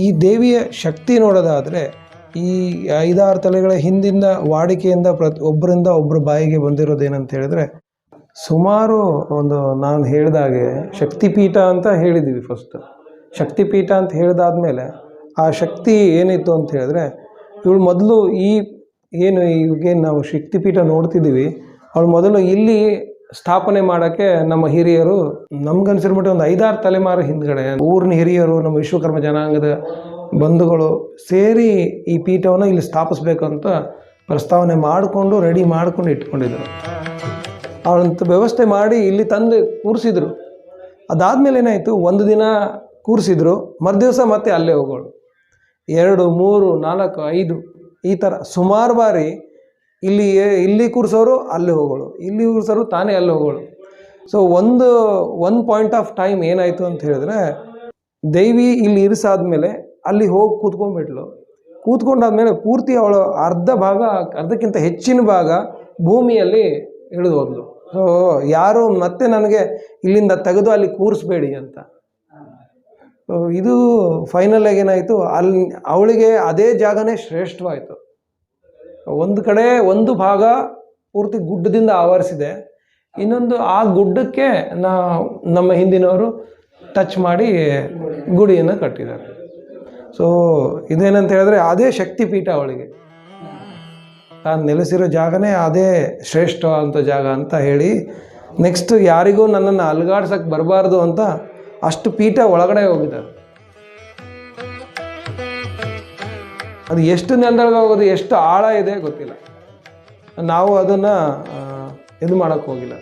ಈ ದೇವಿಯ ಶಕ್ತಿ ನೋಡೋದಾದರೆ ಈ 5-6 ತಲೆಗಳ ಹಿಂದಿಂದ ವಾಡಿಕೆಯಿಂದ ಒಬ್ಬರಿಂದ ಒಬ್ಬರ ಬಾಯಿಗೆ ಬಂದಿರೋದೇನಂತ ಹೇಳಿದ್ರೆ, ಸುಮಾರು ಒಂದು ನಾನು ಹೇಳಿದಾಗೆ ಶಕ್ತಿಪೀಠ ಅಂತ ಹೇಳಿದ್ದೀವಿ. ಫಸ್ಟ್ ಶಕ್ತಿಪೀಠ ಅಂತ ಹೇಳಿದಾದ್ಮೇಲೆ ಆ ಶಕ್ತಿ ಏನಿತ್ತು ಅಂತ ಹೇಳಿದ್ರೆ, ಇವಳು ಮೊದಲು ಈಗೇನು ನಾವು ಶಕ್ತಿಪೀಠ ನೋಡ್ತಿದ್ದೀವಿ, ಅವಳು ಮೊದಲು ಇಲ್ಲಿ ಸ್ಥಾಪನೆ ಮಾಡೋಕ್ಕೆ ನಮ್ಮ ಹಿರಿಯರು ನಮ್ಗನ್ಸಿರ್ಬಿಟ್ಟು ಒಂದು 5-6 ತಲೆಮಾರು ಹಿಂದ್ಗಡೆ ಊರಿನ ಹಿರಿಯರು, ನಮ್ಮ ವಿಶ್ವಕರ್ಮ ಜನಾಂಗದ ಬಂಧುಗಳು ಸೇರಿ ಈ ಪೀಠವನ್ನು ಇಲ್ಲಿ ಸ್ಥಾಪಿಸ್ಬೇಕಂತ ಪ್ರಸ್ತಾವನೆ ಮಾಡಿಕೊಂಡು ರೆಡಿ ಮಾಡ್ಕೊಂಡು ಇಟ್ಕೊಂಡಿದ್ರು. ಅವರಂತ ವ್ಯವಸ್ಥೆ ಮಾಡಿ ಇಲ್ಲಿ ತಂದು ಕೂರಿಸಿದ್ರು. ಅದಾದಮೇಲೆ ಏನಾಯಿತು, ಒಂದು ದಿನ ಕೂರಿಸಿದ್ರು, ಮರುದಿವಸ ಮತ್ತೆ ಅಲ್ಲೇ ಹೋಗೋಳು. 2, 3, 4, 5 ಈ ಥರ ಸುಮಾರು ಬಾರಿ ಇಲ್ಲಿ ಕೂರಿಸೋರು ಅಲ್ಲಿ ಹೋಗೋಳು, ಇಲ್ಲಿ ಕೂರಿಸೋರು ತಾನೇ ಅಲ್ಲಿ ಹೋಗೋಳು. ಸೊ ಒಂದು ಪಾಯಿಂಟ್ ಆಫ್ ಟೈಮ್ ಏನಾಯಿತು ಅಂತ ಹೇಳಿದ್ರೆ, ದೇವಿ ಇಲ್ಲಿ ಇರಿಸಾದ್ಮೇಲೆ ಅಲ್ಲಿ ಹೋಗಿ ಕೂತ್ಕೊಂಡ್ಬಿಟ್ಲು. ಕೂತ್ಕೊಂಡಾದ್ಮೇಲೆ ಪೂರ್ತಿ ಅವಳು ಅರ್ಧಕ್ಕಿಂತ ಹೆಚ್ಚಿನ ಭಾಗ ಭೂಮಿಯಲ್ಲಿ ಇಳಿದು ಹೋದ್ಲು. ಸೊ ಯಾರು ಮತ್ತೆ ನನಗೆ ಇಲ್ಲಿಂದ ತೆಗೆದು ಅಲ್ಲಿ ಕೂರಿಸ್ಬೇಡಿ ಅಂತ. ಇದು ಫೈನಲ್ ಆಗಿ ಏನಾಯಿತು, ಅವಳಿಗೆ ಅದೇ ಜಾಗನೇ ಶ್ರೇಷ್ಠವಾಯಿತು. ಒಂದು ಕಡೆ ಒಂದು ಭಾಗ ಪೂರ್ತಿ ಗುಡ್ಡದಿಂದ ಆವರಿಸಿದೆ, ಇನ್ನೊಂದು ಆ ಗುಡ್ಡಕ್ಕೆ ನಮ್ಮ ಹಿಂದಿನವರು ಟಚ್ ಮಾಡಿ ಗುಡಿಯನ್ನು ಕಟ್ಟಿದ್ದಾರೆ. ಸೊ ಇದೇನಂತ ಹೇಳಿದ್ರೆ ಅದೇ ಶಕ್ತಿಪೀಠ ಅವಳಿಗೆ. ತಾನು ನೆಲೆಸಿರೋ ಜಾಗನೇ ಅದೇ ಶ್ರೇಷ್ಠ ಅಂತ ಜಾಗ ಅಂತ ಹೇಳಿ, ನೆಕ್ಸ್ಟ್ ಯಾರಿಗೂ ನನ್ನನ್ನು ಅಲುಗಾಡ್ಸಕ್ಕೆ ಬರಬಾರ್ದು ಅಂತ ಅಷ್ಟು ಪೀಠ ಒಳಗಡೆ ಹೋಗಿದ್ದಾರೆ. ಅದು ಎಷ್ಟು ನೆಲದೊಳಗೆ ಹೋಗೋದು, ಎಷ್ಟು ಆಳ ಇದೆ ಗೊತ್ತಿಲ್ಲ. ನಾವು ಅದನ್ನು ಇದು ಮಾಡೋಕ್ಕೆ ಹೋಗಿಲ್ಲ.